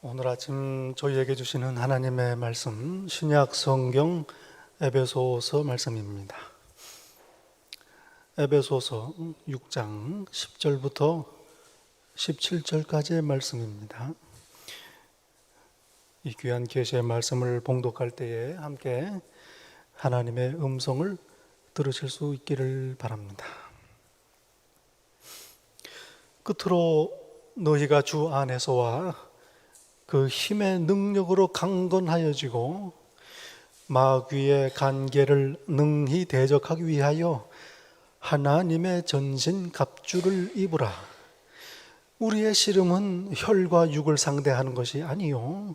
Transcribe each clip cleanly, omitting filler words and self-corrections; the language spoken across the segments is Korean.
오늘 아침 저희에게 주시는 하나님의 말씀, 신약 성경 에베소서 말씀입니다. 에베소서 6장 10절부터 17절까지의 말씀입니다. 이 귀한 계시의 말씀을 봉독할 때에 함께 하나님의 음성을 들으실 수 있기를 바랍니다. 끝으로 너희가 주 안에서와 그 힘의 능력으로 강건하여지고 마귀의 간계를 능히 대적하기 위하여 하나님의 전신 갑주를 입으라. 우리의 씨름은 혈과 육을 상대하는 것이 아니요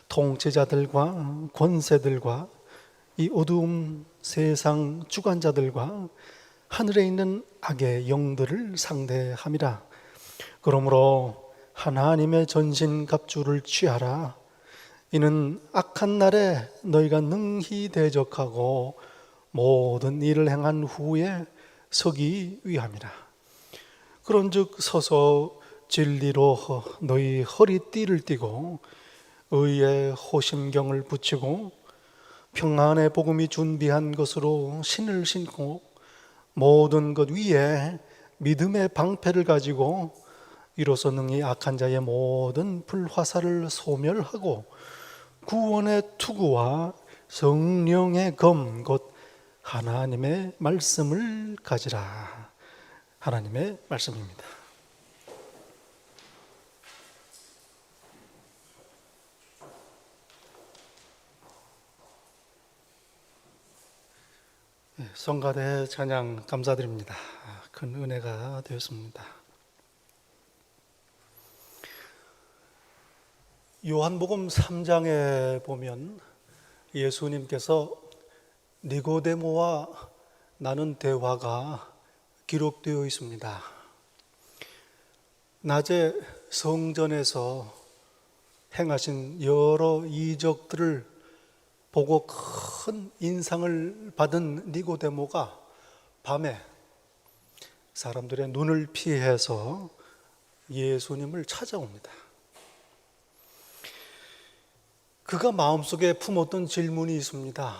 통치자들과 권세들과 이 어두움 세상 주관자들과 하늘에 있는 악의 영들을 상대함이라. 그러므로 하나님의 전신 갑주를 취하라. 이는 악한 날에 너희가 능히 대적하고 모든 일을 행한 후에 서기 위함이라. 그런즉 서서 진리로 너희 허리띠를 띠고 의의 호심경을 붙이고 평안의 복음이 준비한 것으로 신을 신고 모든 것 위에 믿음의 방패를 가지고 이로써 능히 악한 자의 모든 불화살을 소멸하고 구원의 투구와 성령의 검 곧 하나님의 말씀을 가지라. 하나님의 말씀입니다. 성가대 찬양 감사드립니다. 큰 은혜가 되었습니다. 요한복음 3장에 보면 예수님께서 니고데모와 나눈 대화가 기록되어 있습니다. 낮에 성전에서 행하신 여러 이적들을 보고 큰 인상을 받은 니고데모가 밤에 사람들의 눈을 피해서 예수님을 찾아옵니다. 그가 마음속에 품었던 질문이 있습니다.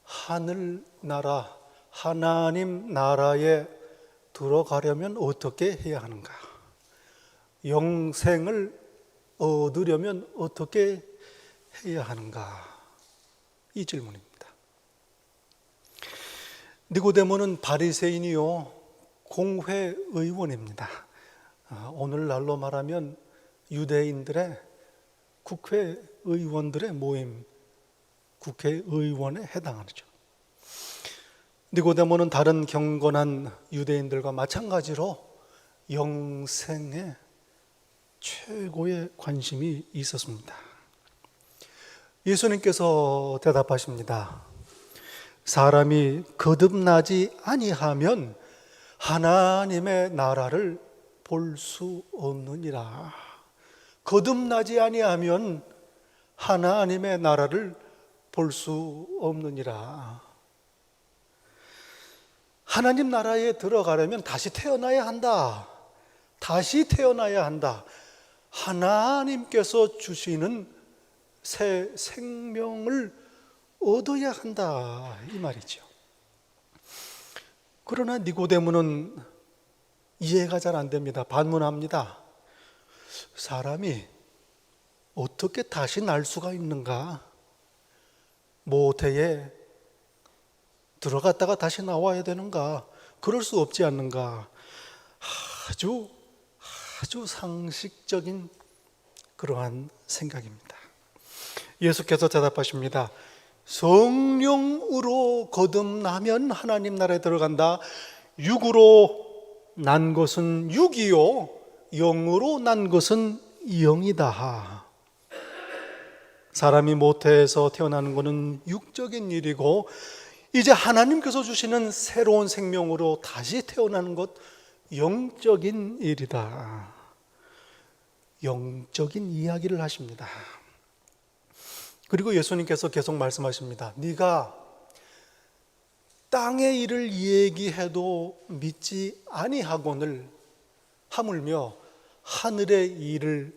하늘나라, 하나님 나라에 들어가려면 어떻게 해야 하는가? 영생을 얻으려면 어떻게 해야 하는가? 이 질문입니다. 니고데모는 바리새인이요 공회의원입니다. 오늘날로 말하면 유대인들의 국회의원들의 모임, 국회의원에 해당하죠. 니고데모는 다른 경건한 유대인들과 마찬가지로 영생에 최고의 관심이 있었습니다. 예수님께서 대답하십니다. 사람이 거듭나지 아니하면 하나님의 나라를 볼 수 없느니라. 거듭나지 아니하면 하나님의 나라를 볼 수 없느니라. 하나님 나라에 들어가려면 다시 태어나야 한다. 다시 태어나야 한다. 하나님께서 주시는 새 생명을 얻어야 한다. 이 말이죠. 그러나 니고데모는 이해가 잘 안 됩니다. 반문합니다. 사람이 어떻게 다시 날 수가 있는가? 모태에 들어갔다가 다시 나와야 되는가? 그럴 수 없지 않는가? 아주 상식적인 그러한 생각입니다. 예수께서 대답하십니다. 성령으로 거듭나면 하나님 나라에 들어간다. 육으로 난 것은 육이요 영으로 난 것은 영이다. 사람이 모태에서 태어나는 것은 육적인 일이고 이제 하나님께서 주시는 새로운 생명으로 다시 태어나는 것 영적인 일이다. 영적인 이야기를 하십니다. 그리고 예수님께서 계속 말씀하십니다. 네가 땅의 일을 얘기해도 믿지 아니하거늘 하물며 하늘의 일을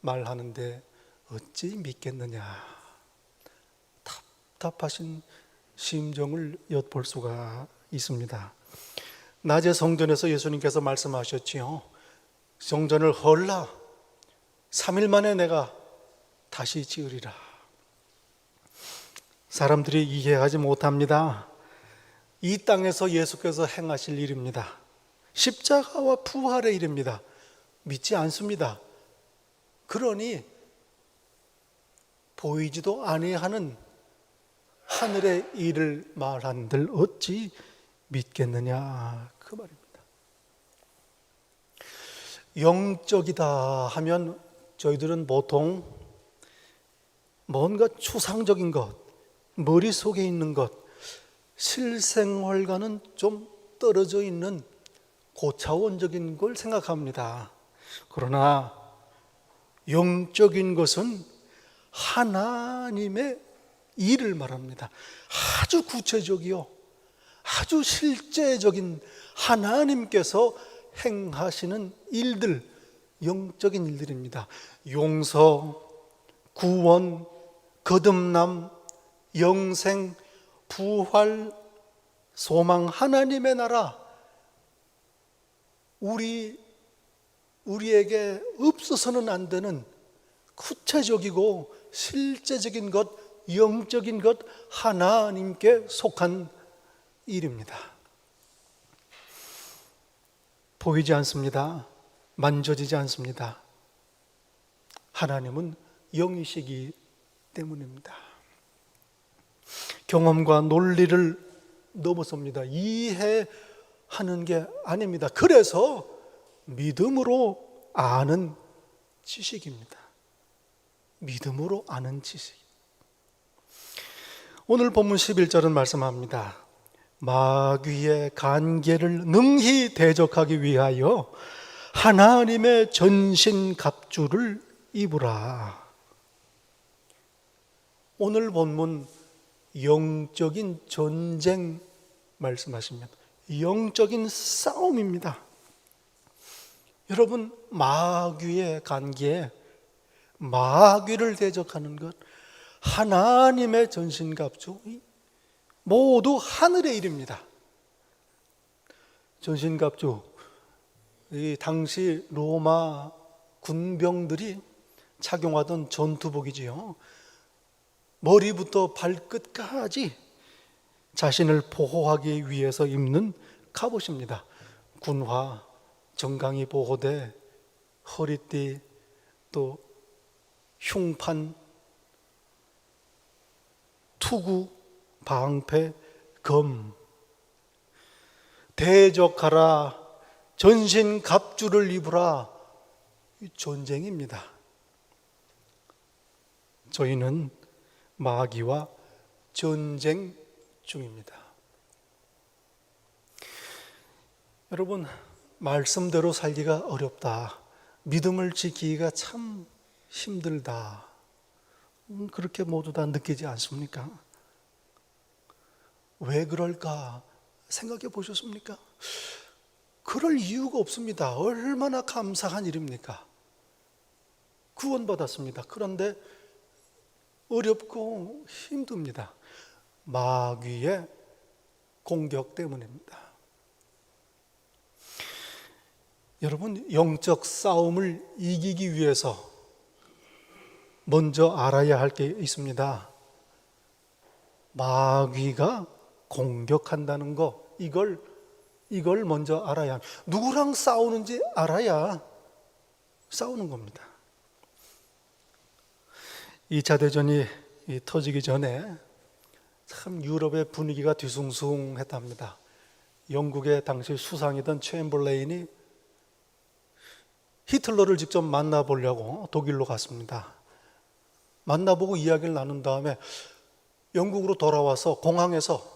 말하는데 어찌 믿겠느냐. 답답하신 심정을 엿볼 수가 있습니다. 낮에 성전에서 예수님께서 말씀하셨지요. 성전을 헐라 3일 만에 내가 다시 지으리라. 사람들이 이해하지 못합니다. 이 땅에서 예수께서 행하실 일입니다. 십자가와 부활의 일입니다. 믿지 않습니다. 그러니 보이지도 아니하는 하늘의 일을 말한들 어찌 믿겠느냐, 그 말입니다. 영적이다 하면 저희들은 보통 뭔가 추상적인 것, 머릿속에 있는 것, 실생활과는 좀 떨어져 있는 고차원적인 걸 생각합니다. 그러나 영적인 것은 하나님의 일을 말합니다. 아주 구체적이요, 아주 실제적인 하나님께서 행하시는 일들, 영적인 일들입니다. 용서, 구원, 거듭남, 영생, 부활, 소망, 하나님의 나라, 우리에게 없어서는 안 되는 구체적이고 실제적인 것, 영적인 것, 하나님께 속한 일입니다. 보이지 않습니다. 만져지지 않습니다. 하나님은 영이시기 때문입니다. 경험과 논리를 넘어섭니다. 이해하는 게 아닙니다. 그래서 믿음으로 아는 지식입니다. 믿음으로 아는 지식. 오늘 본문 11절은 말씀합니다. 마귀의 간계를 능히 대적하기 위하여 하나님의 전신갑주를 입으라. 오늘 본문 영적인 전쟁 말씀하십니다. 영적인 싸움입니다. 여러분, 마귀의 간계에 마귀를 대적하는 것, 하나님의 전신갑주, 모두 하늘의 일입니다. 전신갑주, 이 당시 로마 군병들이 착용하던 전투복이지요. 머리부터 발끝까지 자신을 보호하기 위해서 입는 갑옷입니다. 군화, 정강이 보호대, 허리띠, 또 흉판, 투구, 방패, 검. 대적하라, 전신 갑주를 입으라. 전쟁입니다. 저희는 마귀와 전쟁 중입니다. 여러분, 말씀대로 살기가 어렵다. 믿음을 지키기가 참 힘들다. 그렇게 모두 다 느끼지 않습니까? 왜 그럴까 생각해 보셨습니까? 그럴 이유가 없습니다. 얼마나 감사한 일입니까? 구원받았습니다. 그런데 어렵고 힘듭니다. 마귀의 공격 때문입니다. 여러분, 영적 싸움을 이기기 위해서 먼저 알아야 할 게 있습니다. 마귀가 공격한다는 거, 이걸 먼저 알아야 합니다. 누구랑 싸우는지 알아야 싸우는 겁니다. 2차 대전이 터지기 전에 참 유럽의 분위기가 뒤숭숭했답니다. 영국의 당시 수상이던 챔벌레인이 히틀러를 직접 만나보려고 독일로 갔습니다. 만나보고 이야기를 나눈 다음에 영국으로 돌아와서 공항에서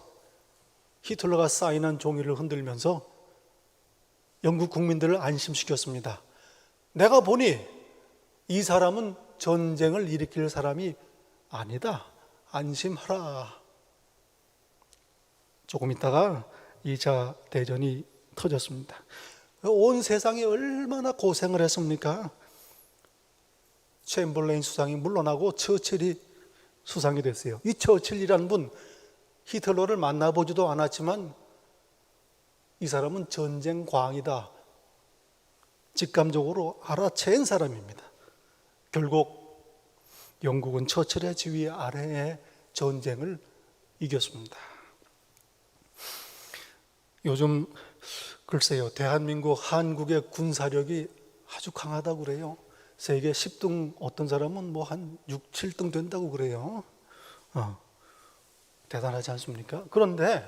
히틀러가 사인한 종이를 흔들면서 영국 국민들을 안심시켰습니다. 내가 보니 이 사람은 전쟁을 일으킬 사람이 아니다. 안심하라. 조금 있다가 2차 대전이 터졌습니다. 온 세상이 얼마나 고생을 했습니까? 챔벌레인 수상이 물러나고 처칠이 수상이 됐어요. 이 처칠이라는 분, 히틀러를 만나보지도 않았지만 이 사람은 전쟁 광이다, 직감적으로 알아챈 사람입니다. 결국 영국은 처칠의 지휘 아래에 전쟁을 이겼습니다. 요즘 글쎄요, 대한민국, 한국의 군사력이 아주 강하다고 그래요. 세계 10등, 어떤 사람은 뭐 한 6, 7등 된다고 그래요. 대단하지 않습니까? 그런데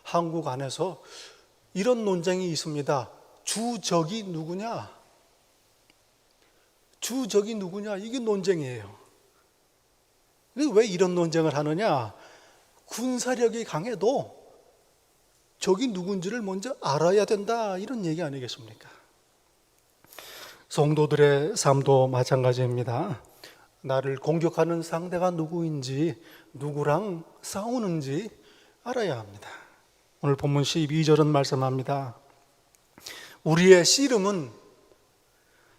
한국 안에서 이런 논쟁이 있습니다. 주적이 누구냐? 주적이 누구냐? 이게 논쟁이에요. 왜 이런 논쟁을 하느냐? 군사력이 강해도 적이 누군지를 먼저 알아야 된다, 이런 얘기 아니겠습니까? 성도들의 삶도 마찬가지입니다. 나를 공격하는 상대가 누구인지, 누구랑 싸우는지 알아야 합니다. 오늘 본문 12절은 말씀합니다. 우리의 씨름은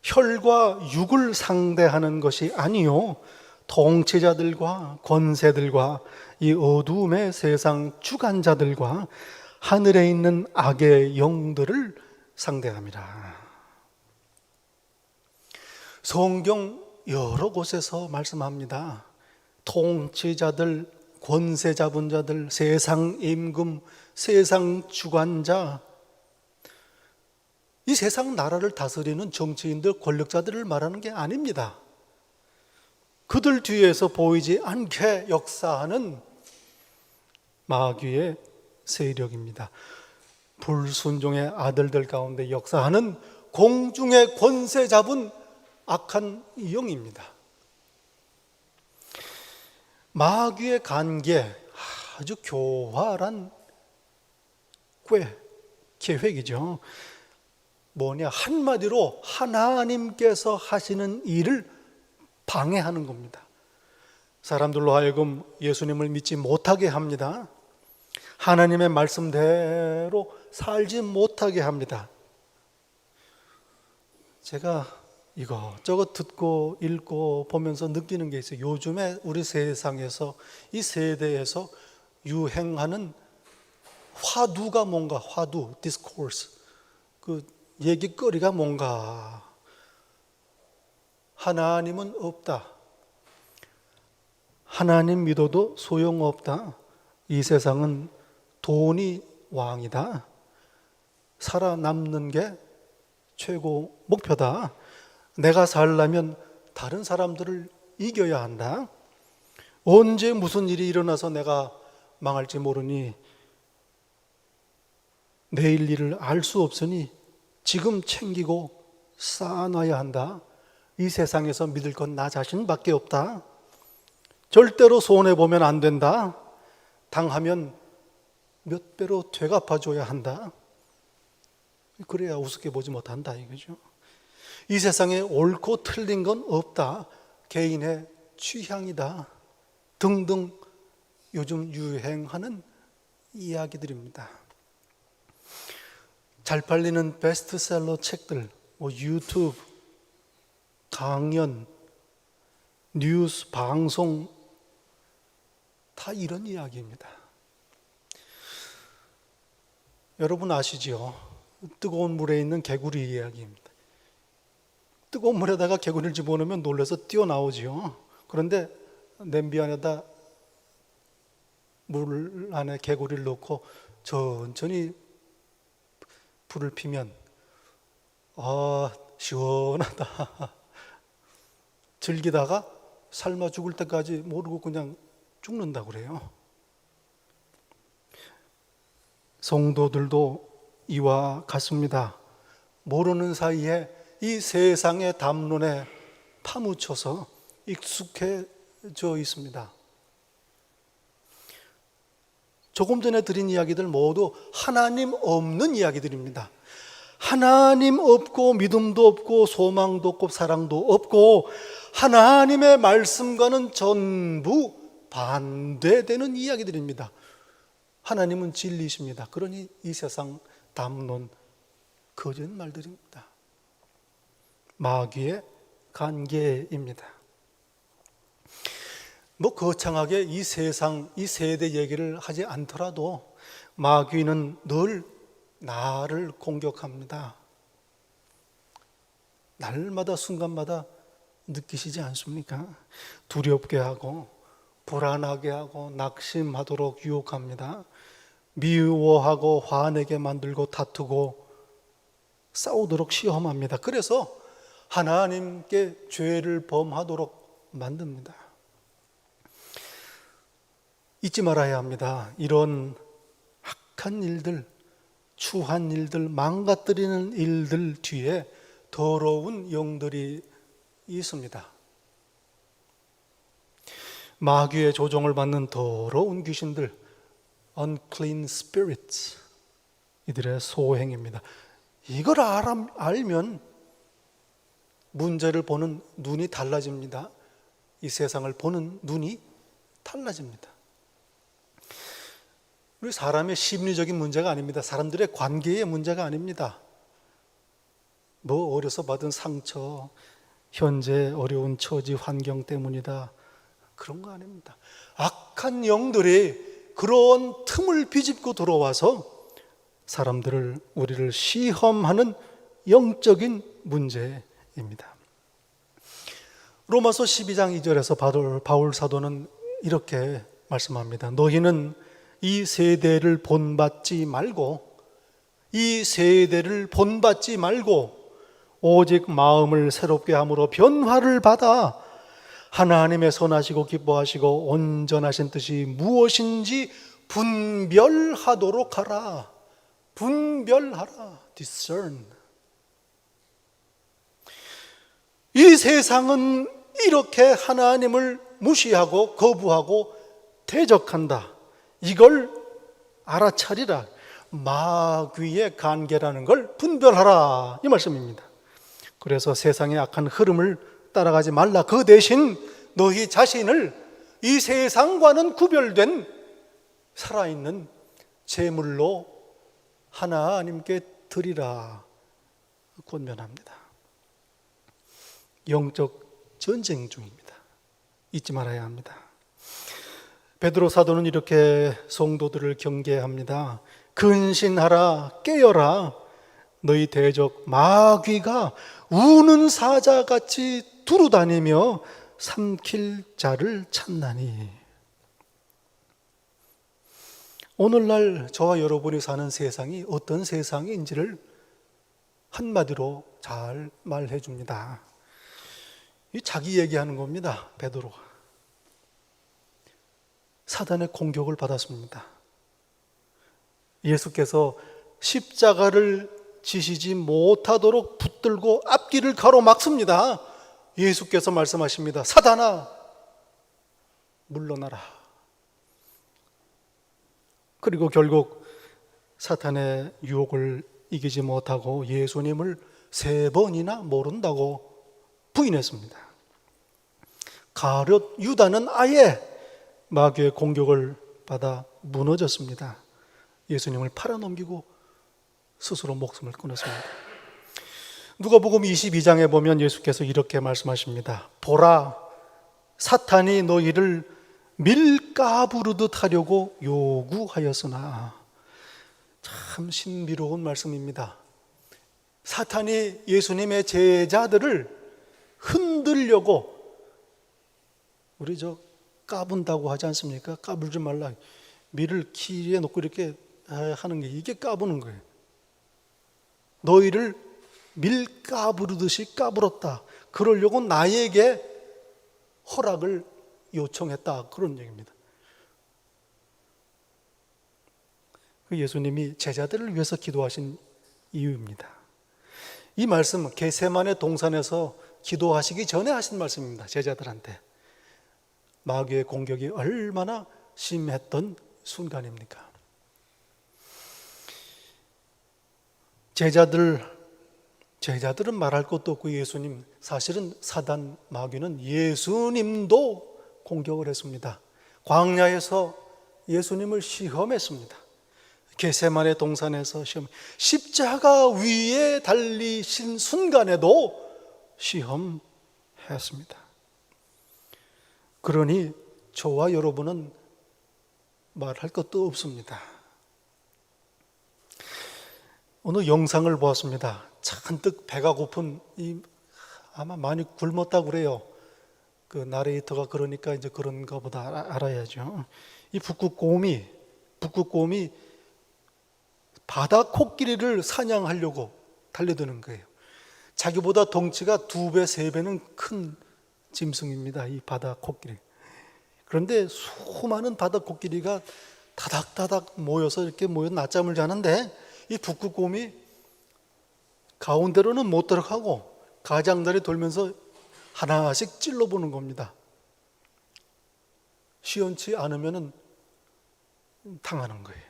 혈과 육을 상대하는 것이 아니요 통치자들과 권세들과 이 어두움의 세상 주관자들과 하늘에 있는 악의 영들을 상대합니다. 성경 여러 곳에서 말씀합니다. 통치자들, 권세 잡은 자들, 세상 임금, 세상 주관자, 이 세상 나라를 다스리는 정치인들, 권력자들을 말하는 게 아닙니다. 그들 뒤에서 보이지 않게 역사하는 마귀의 세력입니다. 불순종의 아들들 가운데 역사하는 공중의 권세 잡은 악한 영입니다. 마귀의 관계, 아주 교활한 계획이죠. 뭐냐, 한마디로 하나님께서 하시는 일을 방해하는 겁니다. 사람들로 하여금 예수님을 믿지 못하게 합니다. 하나님의 말씀대로 살지 못하게 합니다. 제가 이것저것 듣고 읽고 보면서 느끼는 게 있어요. 요즘에 우리 세상에서, 이 세대에서 유행하는 화두가 뭔가, 화두, discourse, 그 얘기거리가 뭔가. 하나님은 없다, 하나님 믿어도 소용없다, 이 세상은 돈이 왕이다, 살아남는 게 최고 목표다, 내가 살려면 다른 사람들을 이겨야 한다, 언제 무슨 일이 일어나서 내가 망할지 모르니 내일 일을 알 수 없으니 지금 챙기고 쌓아놔야 한다, 이 세상에서 믿을 건 나 자신밖에 없다, 절대로 손해보면 안 된다, 당하면 몇 배로 되갚아줘야 한다, 그래야 우습게 보지 못한다 이거죠. 이 세상에 옳고 틀린 건 없다, 개인의 취향이다 등등 요즘 유행하는 이야기들입니다. 잘 팔리는 베스트셀러 책들, 뭐 유튜브, 강연, 뉴스, 방송, 다 이런 이야기입니다. 여러분 아시지요? 뜨거운 물에 있는 개구리 이야기입니다. 뜨거운 물에다가 개구리를 집어넣으면 놀라서 뛰어나오지요. 그런데 냄비 안에다 물 안에 개구리를 넣고 천천히 불을 피면 시원하다 즐기다가 삶아 죽을 때까지 모르고 그냥 죽는다고 그래요. 성도들도 이와 같습니다. 모르는 사이에 이 세상의 담론에 파묻혀서 익숙해져 있습니다. 조금 전에 드린 이야기들 모두 하나님 없는 이야기들입니다. 하나님 없고 믿음도 없고 소망도 없고 사랑도 없고 하나님의 말씀과는 전부 반대되는 이야기들입니다. 하나님은 진리이십니다. 그러니 이 세상 담론 거짓말들입니다. 마귀의 관계입니다. 거창하게 이 세상, 이 세대 얘기를 하지 않더라도 마귀는 늘 나를 공격합니다. 날마다 순간마다 느끼시지 않습니까? 두렵게 하고 불안하게 하고 낙심하도록 유혹합니다. 미워하고 화내게 만들고 다투고 싸우도록 시험합니다. 그래서 하나님께 죄를 범하도록 만듭니다. 잊지 말아야 합니다. 이런 악한 일들, 추한 일들, 망가뜨리는 일들 뒤에 더러운 영들이 있습니다. 마귀의 조종을 받는 더러운 귀신들, unclean spirits, 이들의 소행입니다. 이걸 알면 문제를 보는 눈이 달라집니다. 이 세상을 보는 눈이 달라집니다. 우리 사람의 심리적인 문제가 아닙니다. 사람들의 관계의 문제가 아닙니다. 어려서 받은 상처, 현재 어려운 처지 환경 때문이다, 그런 거 아닙니다. 악한 영들이 그런 틈을 비집고 들어와서 우리를 시험하는 영적인 문제입니다. 로마서 12장 2절에서 바울 사도는 이렇게 말씀합니다. 너희는 이 세대를 본받지 말고 오직 마음을 새롭게 함으로 변화를 받아 하나님의 선하시고 기뻐하시고 온전하신 뜻이 무엇인지 분별하도록 하라. discern. 이 세상은 이렇게 하나님을 무시하고 거부하고 대적한다. 이걸 알아차리라. 마귀의 관계라는 걸 분별하라, 이 말씀입니다. 그래서 세상의 악한 흐름을 따라가지 말라. 그 대신 너희 자신을 이 세상과는 구별된 살아있는 제물로 하나님께 드리라 권면합니다. 영적 전쟁 중입니다. 잊지 말아야 합니다. 베드로 사도는 이렇게 성도들을 경계합니다. 근신하라, 깨어라. 너희 대적 마귀가 우는 사자같이 두루다니며 삼킬 자를 찾나니. 오늘날 저와 여러분이 사는 세상이 어떤 세상인지를 한마디로 잘 말해 줍니다. 자기 얘기하는 겁니다. 베드로가 사단의 공격을 받았습니다. 예수께서 십자가를 지시지 못하도록 붙들고 앞길을 가로막습니다. 예수께서 말씀하십니다. 사단아, 물러나라. 그리고 결국 사탄의 유혹을 이기지 못하고 예수님을 3번이나 모른다고 부인했습니다. 가룟 유다는 아예 마귀의 공격을 받아 무너졌습니다. 예수님을 팔아넘기고 스스로 목숨을 끊었습니다. 누가복음 22장에 보면 예수께서 이렇게 말씀하십니다. 보라, 사탄이 너희를 밀가부르듯 하려고 요구하였으나. 참 신비로운 말씀입니다. 사탄이 예수님의 제자들을 흔들려고, 우리 까분다고 하지 않습니까? 까불지 말라. 밀을 키에 놓고 이렇게 하는 게, 이게 까부는 거예요. 너희를 밀 까부르듯이 까불었다. 그러려고 나에게 허락을 요청했다, 그런 얘기입니다. 예수님이 제자들을 위해서 기도하신 이유입니다. 이 말씀은 겟세마네 동산에서 기도하시기 전에 하신 말씀입니다. 제자들한테. 마귀의 공격이 얼마나 심했던 순간입니까? 제자들은 말할 것도 없고, 예수님, 사실은 사단 마귀는 예수님도 공격을 했습니다. 광야에서 예수님을 시험했습니다. 겟세마네 동산에서 십자가 위에 달리신 순간에도 시험했습니다. 했습니다. 그러니 저와 여러분은 말할 것도 없습니다. 어느 영상을 보았습니다. 잔뜩 배가 고픈 아마 많이 굶었다고 그래요. 그 나레이터가 그러니까 이제 그런가 보다 알아야죠. 이 북극곰이 바다 코끼리를 사냥하려고 달려드는 거예요. 자기보다 덩치가 2배, 3배는 큰 짐승입니다. 이 바다 코끼리. 그런데 수많은 바다 코끼리가 다닥다닥 모여서 이렇게 모여 낮잠을 자는데 이 북극곰이 가운데로는 못 들어가고 가장자리 돌면서 하나씩 찔러보는 겁니다. 시원치 않으면 당하는 거예요.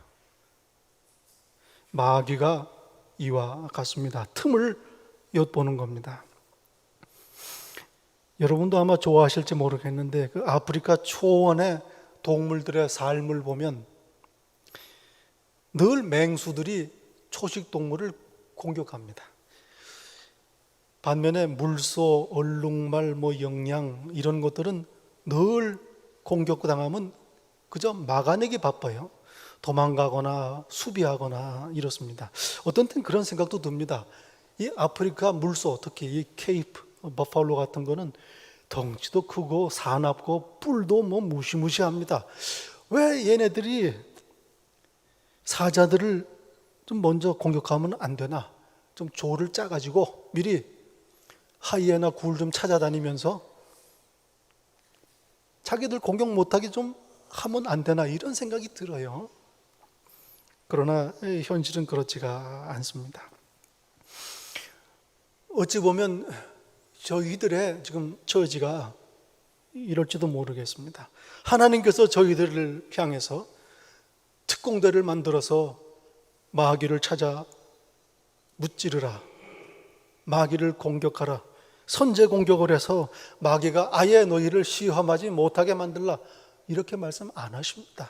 마귀가 이와 같습니다. 틈을 엿보는 겁니다. 여러분도 아마 좋아하실지 모르겠는데 그 아프리카 초원의 동물들의 삶을 보면 늘 맹수들이 초식 동물을 공격합니다. 반면에 물소, 얼룩말, 영양 이런 것들은 늘 공격당하면 그저 막아내기 바빠요. 도망가거나 수비하거나 이렇습니다. 어떤 때는 그런 생각도 듭니다. 이 아프리카 물소, 특히 이 케이프 버팔로 같은 거는 덩치도 크고 사납고 뿔도 무시무시합니다. 왜 얘네들이 사자들을 좀 먼저 공격하면 안 되나? 좀 조를 짜가지고 미리 하이에나 굴 좀 찾아다니면서 자기들 공격 못하게 좀 하면 안 되나? 이런 생각이 들어요. 그러나 현실은 그렇지가 않습니다. 어찌 보면 저희들의 지금 처지가 이럴지도 모르겠습니다. 하나님께서 저희들을 향해서 특공대를 만들어서 마귀를 찾아 무찌르라, 마귀를 공격하라, 선제 공격을 해서 마귀가 아예 너희를 시험하지 못하게 만들라, 이렇게 말씀 안 하십니다.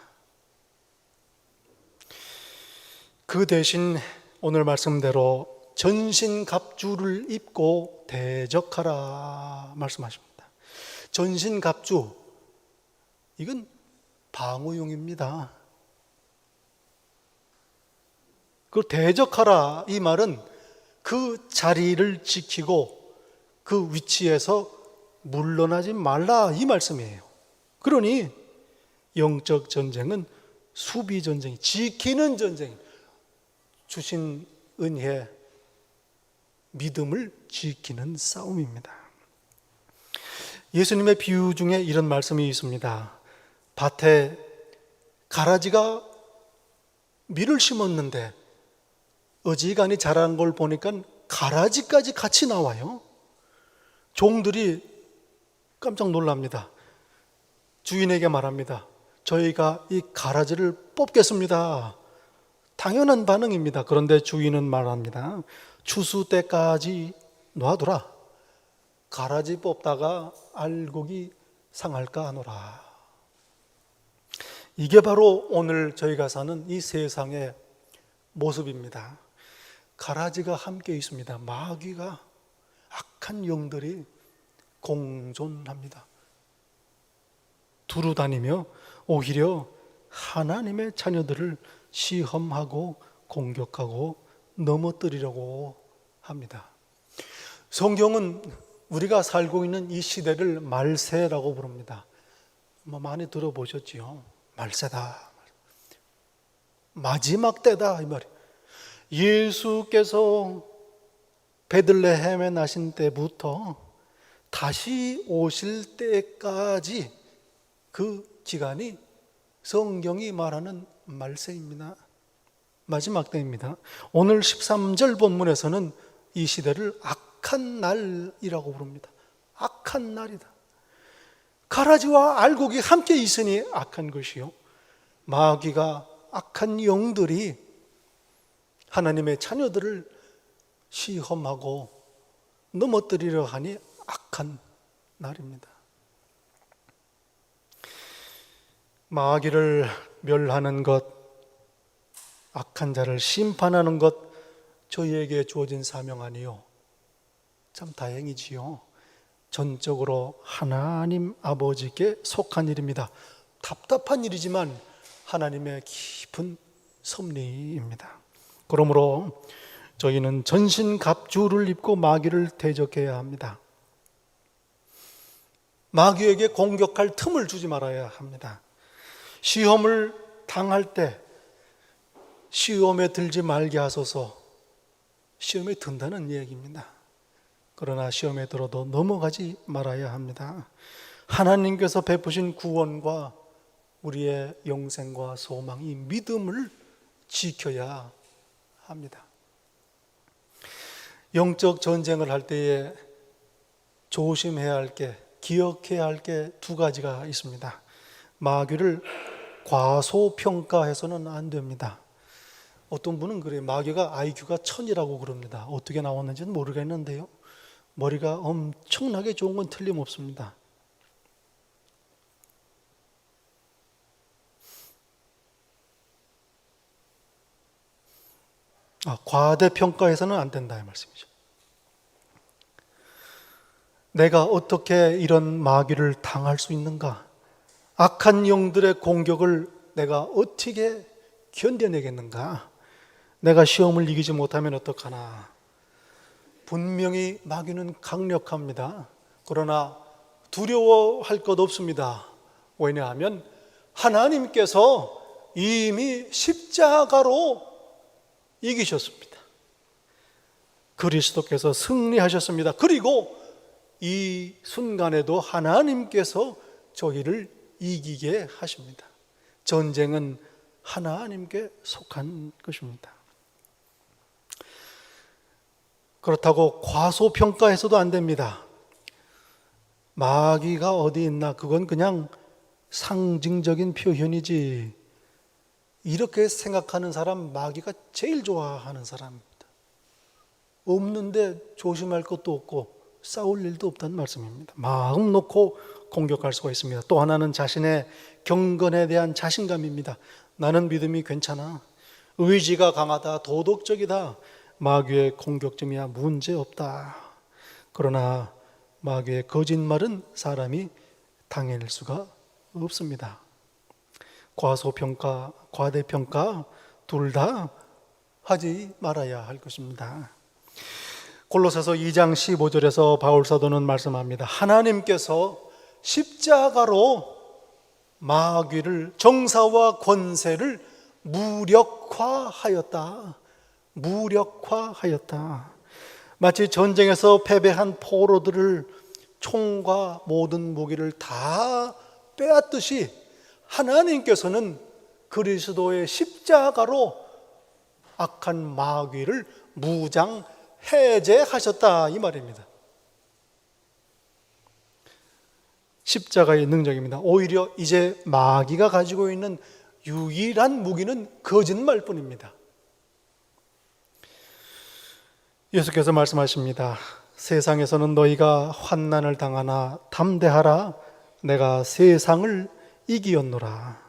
그 대신 오늘 말씀대로 전신갑주를 입고 대적하라 말씀하십니다. 전신갑주, 이건 방어용입니다. 그 대적하라 이 말은 그 자리를 지키고 그 위치에서 물러나지 말라 이 말씀이에요. 그러니 영적 전쟁은 수비 전쟁이, 지키는 전쟁, 주신 은혜, 믿음을 지키는 싸움입니다. 예수님의 비유 중에 이런 말씀이 있습니다. 밭에 가라지가 밀을 심었는데 어지간히 자라는 걸 보니까 가라지까지 같이 나와요. 종들이 깜짝 놀랍니다. 주인에게 말합니다. 저희가 이 가라지를 뽑겠습니다. 당연한 반응입니다. 그런데 주인은 말합니다. 추수 때까지 놔두라. 가라지 뽑다가 알곡이 상할까 하노라. 이게 바로 오늘 저희가 사는 이 세상의 모습입니다. 가라지가 함께 있습니다. 마귀가, 악한 영들이 공존합니다. 두루다니며 오히려 하나님의 자녀들을 시험하고 공격하고 넘어뜨리려고 합니다. 성경은 우리가 살고 있는 이 시대를 말세라고 부릅니다. 많이 들어보셨지요? 말세다, 마지막 때다 이 말이에요. 예수께서 베들레헴에 나신 때부터 다시 오실 때까지 그 기간이 성경이 말하는 말세입니다. 마지막 때입니다. 오늘 13절 본문에서는 이 시대를 악한 날이라고 부릅니다. 악한 날이다. 가라지와 알곡이 함께 있으니 악한 것이요, 마귀가, 악한 영들이 하나님의 자녀들을 시험하고 넘어뜨리려 하니 악한 날입니다. 마귀를 멸하는 것, 악한 자를 심판하는 것, 저희에게 주어진 사명 아니요? 참 다행이지요. 전적으로 하나님 아버지께 속한 일입니다. 답답한 일이지만 하나님의 깊은 섭리입니다. 그러므로 저희는 전신갑주를 입고 마귀를 대적해야 합니다. 마귀에게 공격할 틈을 주지 말아야 합니다. 시험을 당할 때 시험에 들지 말게 하소서. 시험에 든다는 얘기입니다. 그러나 시험에 들어도 넘어가지 말아야 합니다. 하나님께서 베푸신 구원과 우리의 영생과 소망이 믿음을 지켜야 합니다. 영적 전쟁을 할 때에 조심해야 할 게, 기억해야 할 게 두 가지가 있습니다. 마귀를 과소평가해서는 안 됩니다. 어떤 분은 그래요. 마귀가 IQ가 1000이라고 그럽니다. 어떻게 나왔는지는 모르겠는데요. 머리가 엄청나게 좋은 건 틀림없습니다. 과대평가해서는 안 된다 이 말씀이죠. 내가 어떻게 이런 마귀를 당할 수 있는가? 악한 영들의 공격을 내가 어떻게 견뎌내겠는가? 내가 시험을 이기지 못하면 어떡하나? 분명히 마귀는 강력합니다. 그러나 두려워할 것 없습니다. 왜냐하면 하나님께서 이미 십자가로 이기셨습니다. 그리스도께서 승리하셨습니다. 그리고 이 순간에도 하나님께서 저희를 이기게 하십니다. 전쟁은 하나님께 속한 것입니다. 그렇다고 과소평가해서도 안 됩니다. 마귀가 어디 있나? 그건 그냥 상징적인 표현이지. 이렇게 생각하는 사람 마귀가 제일 좋아하는 사람입니다. 없는데 조심할 것도 없고 싸울 일도 없다는 말씀입니다. 마음 놓고 공격할 수가 있습니다. 또 하나는 자신의 경건에 대한 자신감입니다. 나는 믿음이 괜찮아. 의지가 강하다. 도덕적이다. 마귀의 공격점이야 문제없다. 그러나 마귀의 거짓말은 사람이 당해낼 수가 없습니다. 과소평가, 과대평가 둘 다 하지 말아야 할 것입니다. 골로새서 2장 15절에서 바울 사도는 말씀합니다. 하나님께서 십자가로 마귀를, 정사와 권세를 무력화하였다. 무력화하였다. 마치 전쟁에서 패배한 포로들을 총과 모든 무기를 다 빼앗듯이 하나님께서는 그리스도의 십자가로 악한 마귀를 무장 해제하셨다 이 말입니다. 십자가의 능력입니다. 오히려 이제 마귀가 가지고 있는 유일한 무기는 거짓말뿐입니다. 예수께서 말씀하십니다. 세상에서는 너희가 환난을 당하나 담대하라. 내가 세상을 이기었노라.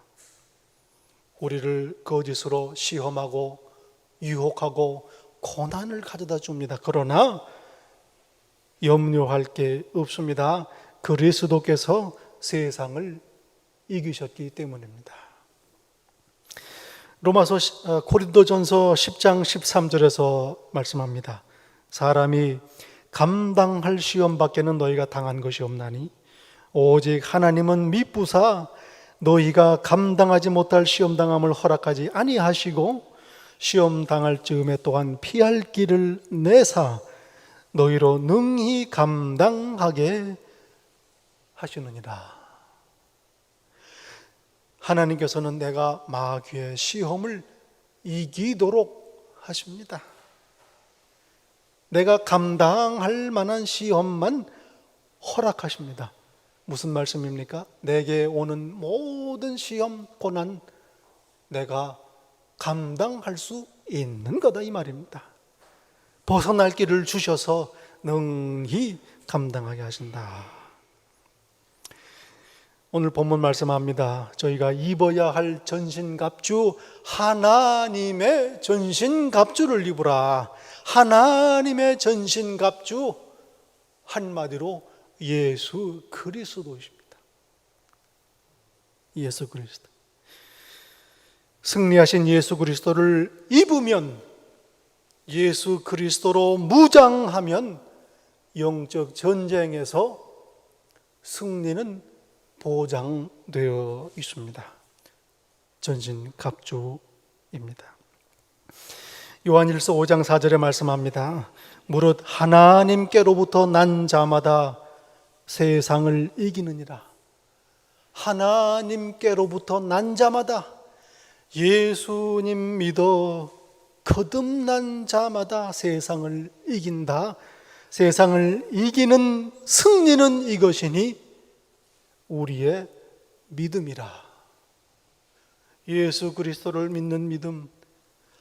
우리를 거짓으로 시험하고 유혹하고 고난을 가져다 줍니다. 그러나 염려할 게 없습니다. 그리스도께서 세상을 이기셨기 때문입니다. 고린도전서 10장 13절에서 말씀합니다. 사람이 감당할 시험 밖에는 너희가 당한 것이 없나니 오직 하나님은 미쁘사 너희가 감당하지 못할 시험 당함을 허락하지 아니하시고 시험 당할 즈음에 또한 피할 길을 내사 너희로 능히 감당하게 하시느니라. 하나님께서는 내가 마귀의 시험을 이기도록 하십니다. 내가 감당할 만한 시험만 허락하십니다. 무슨 말씀입니까? 내게 오는 모든 시험, 고난 내가 감당할 수 있는 거다 이 말입니다. 벗어날 길을 주셔서 능히 감당하게 하신다. 오늘 본문 말씀합니다. 저희가 입어야 할 전신갑주, 하나님의 전신갑주를 입으라. 하나님의 전신갑주, 한마디로 예수 그리스도십니다. 예수 그리스도. 승리하신 예수 그리스도를 입으면, 예수 그리스도로 무장하면 영적 전쟁에서 승리는 보장되어 있습니다. 전신갑주입니다. 요한일서 5장 4절에 말씀합니다. 무릇 하나님께로부터 난 자마다 세상을 이기느니라. 하나님께로부터 난 자마다, 예수님 믿어 거듭난 자마다 세상을 이긴다. 세상을 이기는 승리는 이것이니 우리의 믿음이라. 예수 그리스도를 믿는 믿음,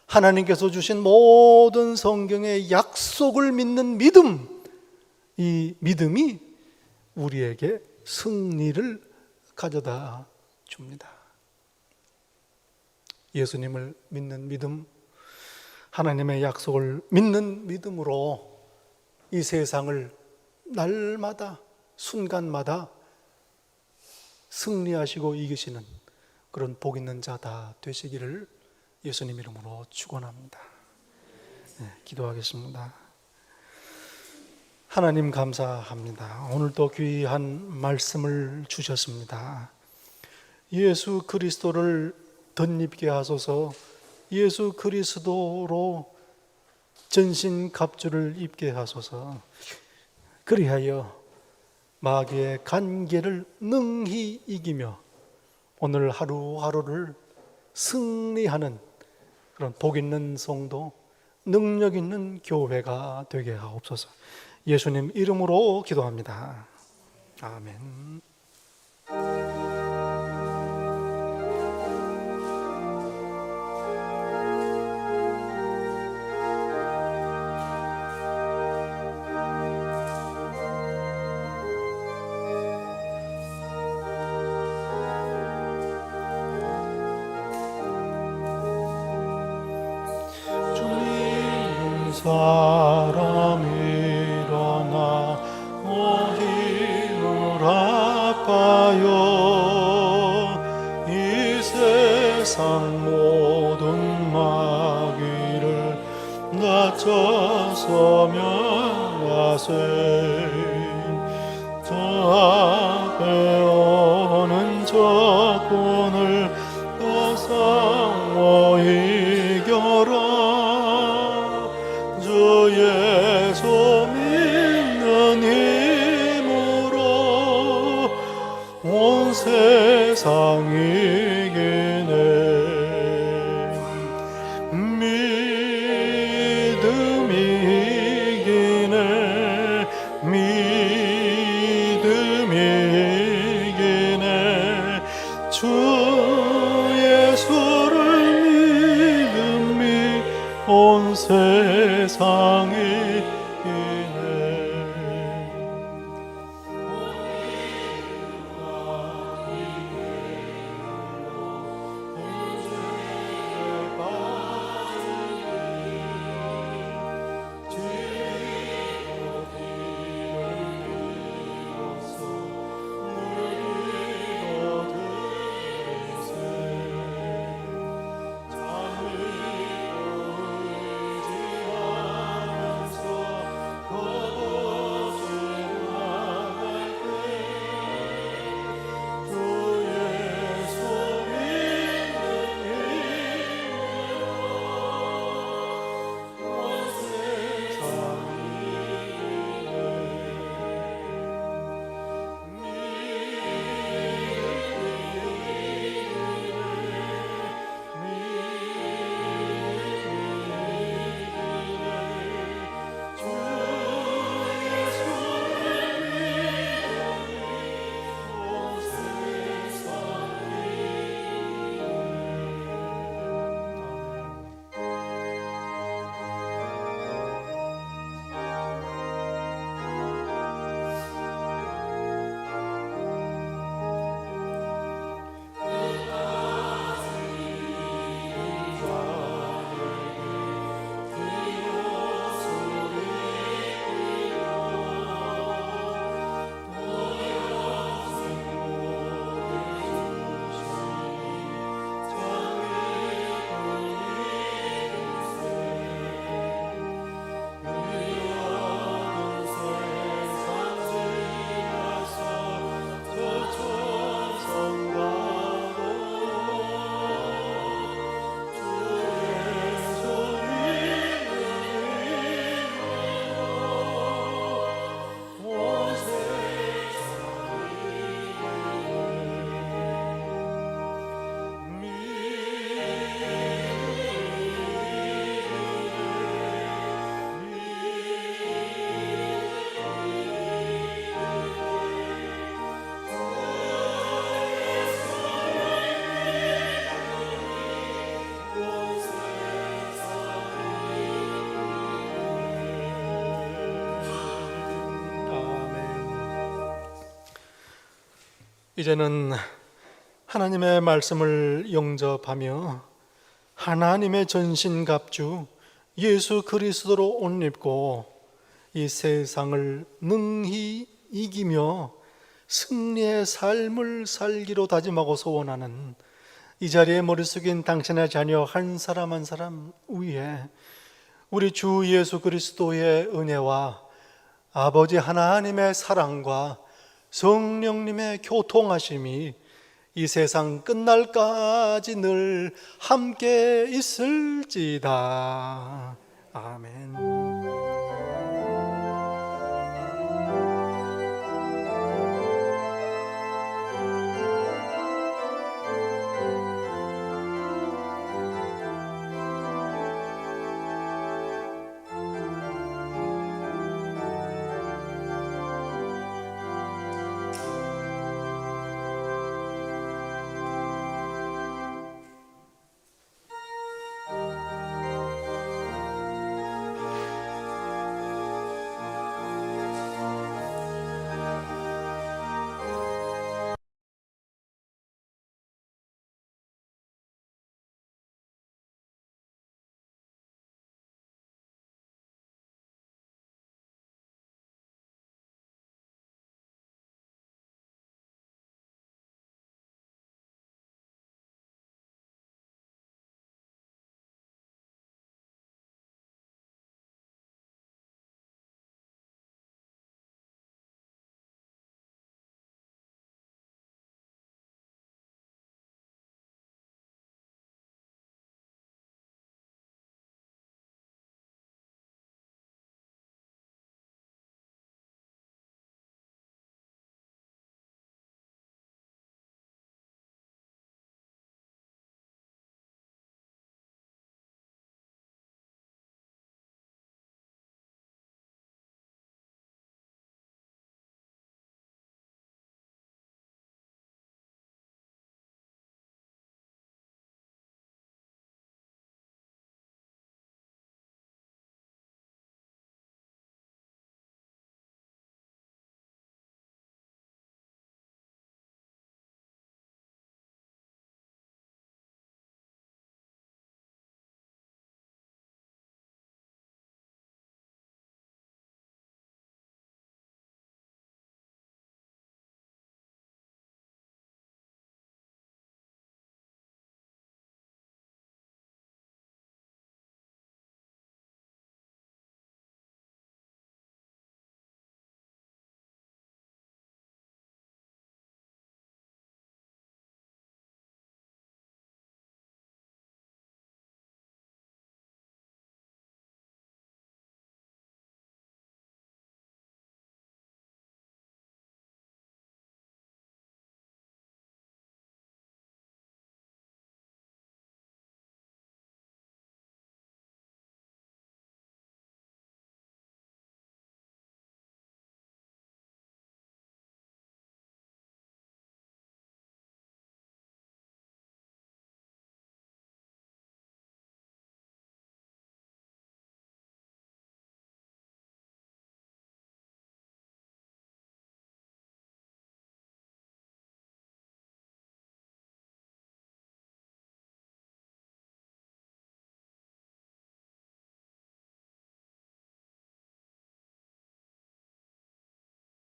하나님께서 주신 모든 성경의 약속을 믿는 믿음, 이 믿음이 우리에게 승리를 가져다 줍니다. 예수님을 믿는 믿음, 하나님의 약속을 믿는 믿음으로 이 세상을 날마다 순간마다 승리하시고 이기시는 그런 복 있는 자 다 되시기를 예수님 이름으로 축원합니다. 기도하겠습니다. 하나님 감사합니다. 오늘도 귀한 말씀을 주셨습니다. 예수 그리스도를 덧입게 하소서. 예수 그리스도로 전신갑주를 입게 하소서. 그리하여 마귀의 간계를 능히 이기며 오늘 하루하루를 승리하는 그런 복 있는 성도, 능력 있는 교회가 되게 하옵소서. 예수님 이름으로 기도합니다. 아멘. 사람 일어나 힘을 아파요. 이 세상 모든 마귀를 낮춰서 멸하세. 저 앞에 오는 적군을 더 싸워 이겨라. 예수 믿는 힘으로 온 세상 이기네. 믿음이 이기네. 믿음이 이기네. 주 예수를 믿음이 온 세상이 이제는 하나님의 말씀을 영접하며 하나님의 전신갑주 예수 그리스도로 옷 입고 이 세상을 능히 이기며 승리의 삶을 살기로 다짐하고 소원하는 이 자리에 머리 숙인 당신의 자녀 한 사람 한 사람 위에 우리 주 예수 그리스도의 은혜와 아버지 하나님의 사랑과 성령님의 교통하심이 이 세상 끝날까지 늘 함께 있을지다. 아멘.